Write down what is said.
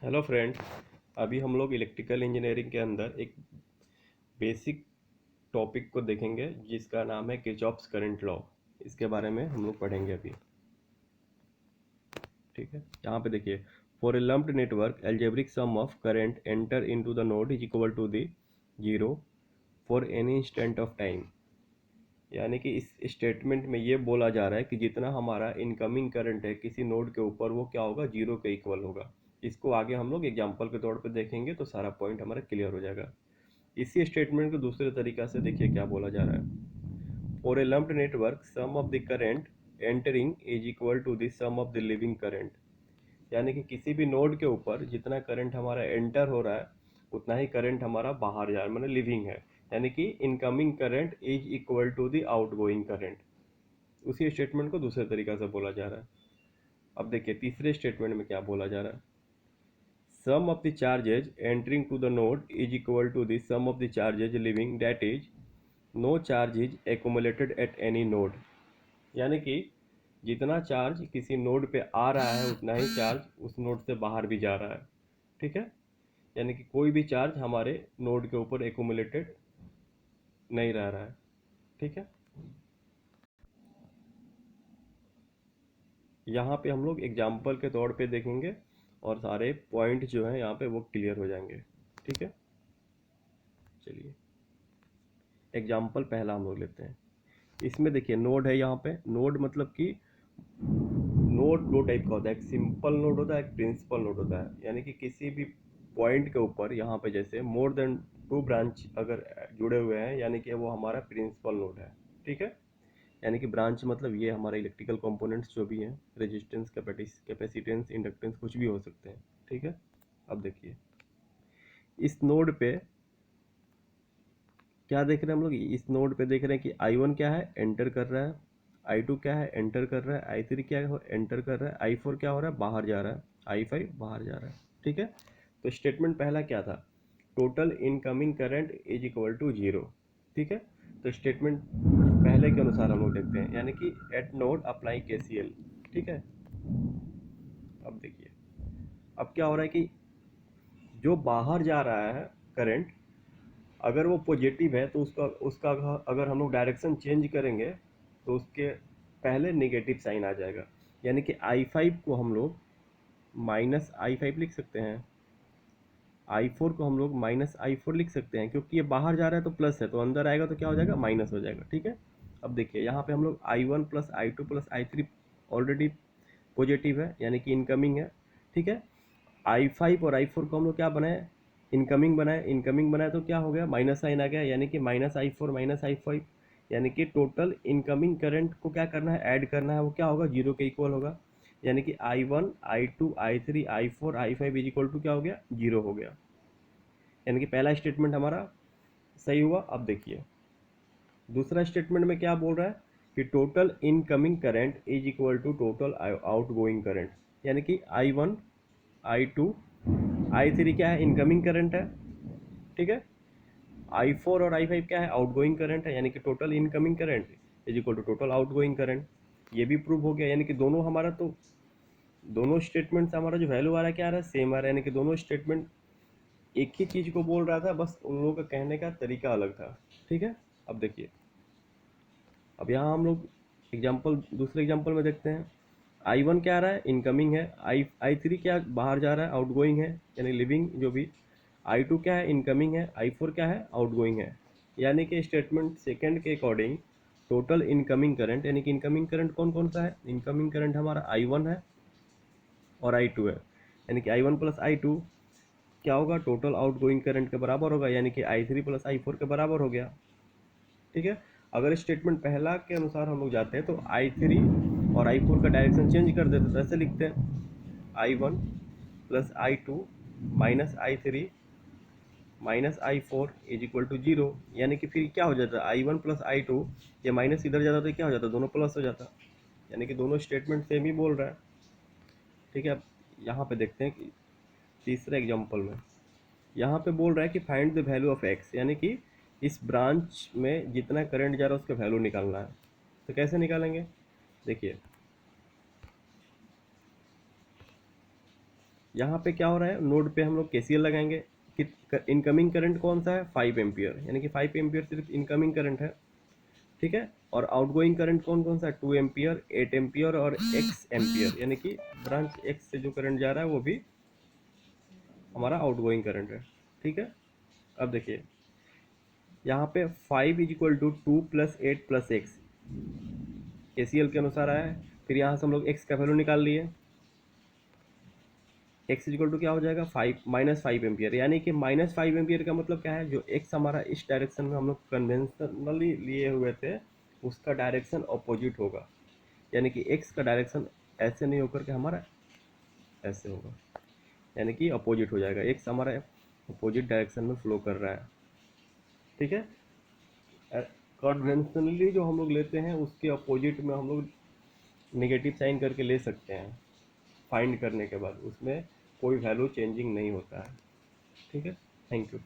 Hello friends. अभी हम लोग इलेक्ट्रिकल इंजीनियरिंग के अंदर एक बेसिक टॉपिक को देखेंगे जिसका नाम है किरचॉफ्स करंट लॉ। इसके बारे में हम लोग पढ़ेंगे अभी। ठीक है, यहाँ पे देखिए, for a lumped network algebraic sum of current enter into the node is equal to the zero for any instant of time. यानी कि इस स्टेटमेंट में ये बोला जा रहा है कि जितना हमारा इनकमिंग करंट है किसी नोड के ऊपर वो क्या होगा, जीरो के इक्वल होगा। इसको आगे हम लोग एग्जाम्पल के तौर पे देखेंगे तो सारा पॉइंट हमारा क्लियर हो जाएगा। इसी स्टेटमेंट को दूसरे तरीका से देखिए क्या बोला जा रहा है। For a lumped network sum of the current entering is equal to the sum of the living current. यानी कि किसी भी नोड के ऊपर जितना करंट हमारा एंटर हो रहा है उतना ही करंट हमारा बाहर जा रहा है, मतलब लिविंग है। यानी कि incoming current is equal to the outgoing current. उसी स्टेटमेंट को दूसरे तरीका से बोला जा रहा है। अब देखिए तीसरे स्टेटमेंट में क्या बोला जा रहा है। Sum of the charges entering to the node is equal to the sum of the charges leaving, that is, no charge is accumulated at any node। यानी कि जितना चार्ज किसी नोड पे आ रहा है उतना ही चार्ज उस नोड से बाहर भी जा रहा है। ठीक है, यानी कि कोई भी चार्ज हमारे नोड के ऊपर एक्यूमुलेटेड नहीं रह रहा है। ठीक है, यहाँ पे हम लोग एग्जाम्पल के तौर पे देखेंगे और सारे पॉइंट जो हैं यहाँ पे वो क्लियर हो जाएंगे। ठीक है, चलिए एग्जाम्पल पहला हम लोग लेते हैं। इसमें देखिए नोड है, यहाँ पे नोड मतलब कि नोड दो टाइप का होता है, एक सिंपल नोड होता है, एक प्रिंसिपल नोड होता है। यानी कि किसी भी पॉइंट के ऊपर यहाँ पे जैसे मोर देन टू ब्रांच अगर जुड़े हुए हैं यानी कि वो हमारा प्रिंसिपल नोड है। ठीक है, यानी कि ब्रांच मतलब ये हमारे इलेक्ट्रिकल कंपोनेंट्स जो भी हैं, रेजिस्टेंस, कैपेसिटेंस, इंडक्टेंस, कुछ भी हो सकते हैं। ठीक है, अब देखिए इस नोड पे क्या देख रहे हैं हम लोग। इस नोड पे देख रहे हैं कि I1 क्या है, एंटर कर रहा है। I2 क्या है, एंटर कर रहा है। I3 क्या है, एंटर कर रहा है। I4 क्या हो रहा है, बाहर जा रहा है। I5 बाहर जा रहा है। ठीक है, तो स्टेटमेंट पहला क्या था, total incoming current is equal to zero. ठीक है, तो स्टेटमेंट पहले के अनुसार हम लोग देखते हैं, यानी कि एट नोड अप्लाई KCL। ठीक है, अब देखिए अब क्या हो रहा है कि जो बाहर जा रहा है करंट, अगर वो पॉजिटिव है तो उसका उसका अगर हम लोग डायरेक्शन चेंज करेंगे तो उसके पहले नेगेटिव साइन आ जाएगा। यानी कि I5 को हम लोग -I5 लिख सकते हैं, I4 को हम लोग -I4 लिख सकते हैं, क्योंकि ये बाहर जा रहा है तो प्लस है, तो अंदर आएगा तो क्या हो जाएगा, माइनस हो जाएगा। ठीक है, अब देखिए यहाँ पे हम लोग I1 plus I2 plus I3 already positive है यानी कि इनकमिंग है। ठीक है, I5 और I4 को हम लोग क्या बनाए, इनकमिंग बनाए। इनकमिंग बनाए तो क्या हो गया, माइनस साइन आ गया, यानी कि -I4 -I5। यानी कि टोटल इनकमिंग करंट को क्या करना है, ऐड करना है, वो क्या होगा, जीरो के इक्वल होगा। यानी कि I1 I2 I3 I4 I5 is equal to क्या हो गया, जीरो हो गया। यानी कि पहला स्टेटमेंट हमारा सही हुआ। अब देखिए दूसरा स्टेटमेंट में क्या बोल रहा है कि total incoming current is equal to total outgoing current. यानी कि I1 I2 I3 क्या है, इनकमिंग करंट है। ठीक है, I4 और I5 क्या है, आउटगोइंग करंट है। यानी कि total incoming current is equal to total outgoing current. ये भी प्रूव हो गया, यानी कि दोनों हमारा तो दोनों स्टेटमेंट से हमारा जो वैल्यू आ रहा है क्या आ रहा है, सेम आ रहा है। यानी कि दोनों स्टेटमेंट एक ही चीज़ को बोल रहा था, बस उन लोगों का कहने का तरीका अलग था। ठीक है, अब देखिए अब यहाँ हम लोग एग्जाम्पल दूसरे एग्जाम्पल में देखते हैं। I1 क्या आ रहा है, इनकमिंग है। I3 क्या बाहर जा रहा है, आउटगोइंग है, यानी लिविंग जो भी। I2 क्या है, इनकमिंग है। I4 क्या है, आउटगोइंग है। यानी कि स्टेटमेंट सेकंड के अकॉर्डिंग टोटल इनकमिंग करंट, यानी कि इनकमिंग करंट कौन कौन सा है, इनकमिंग करंट हमारा I1 है और I2 है। यानी कि I1 प्लस I2 क्या होगा, टोटल आउटगोइंग करंट के बराबर होगा, यानी कि I3 प्लस I4 के बराबर हो गया। ठीक है, अगर स्टेटमेंट पहला के अनुसार हम लोग जाते हैं तो I3 और I4 का डायरेक्शन चेंज कर देते, तो ऐसे लिखते हैं I1 plus I2 minus I3 minus I4 is equal to zero. यानी कि फिर क्या हो जाता है, I1 प्लस I2, ये माइनस इधर जाता तो क्या हो जाता, दोनों प्लस हो जाता। यानी कि दोनों स्टेटमेंट सेम ही बोल रहा है। ठीक है, अब यहाँ पे देखते हैं कि तीसरे एग्जाम्पल में यहाँ पे बोल रहा है कि find the value of x. यानी कि इस ब्रांच में जितना करंट जा रहा है उसका वैल्यू निकालना है। तो कैसे निकालेंगे, देखिए यहाँ पे क्या हो रहा है, नोड पे हम लोग केसीएल लगाएंगे कि इनकमिंग करंट कौन सा है 5 एम्पियर, यानी कि 5 एम्पियर सिर्फ इनकमिंग करंट है, ठीक है। और आउटगोइंग करंट कौन कौन सा है 2 एम्पियर, 8 एम्पियर और x एम्पियर, यानी कि ब्रांच x से जो करंट जा रहा है वो भी हमारा आउटगोइंग करंट है, ठीक है। अब देखिए यहाँ पे 5 is equal to 2 plus 8 plus x KCL के अनुसार आया है। फिर यहाँ से हम लोग x का वैल्यू निकाल लिए, x इज इक्वल टू क्या हो जाएगा 5 -5 एम्पियर, यानी कि -5 एम्पियर का मतलब क्या है, जो x हमारा इस डायरेक्शन में हम लोग कन्वेंशनली लिए हुए थे उसका डायरेक्शन अपोजिट होगा, यानी कि x का डायरेक्शन ऐसे नहीं होकर के हमारा ऐसे होगा, यानी कि अपोजिट हो जाएगा, x हमारा अपोजिट डायरेक्शन में फ्लो कर रहा है, ठीक है। कन्वेंशनली जो हम लोग लेते हैं उसके अपोजिट में हम लोग नेगेटिव साइन करके ले सकते हैं, फाइंड करने के बाद उसमें कोई वैल्यू चेंजिंग नहीं होता है, ठीक है। Thank you.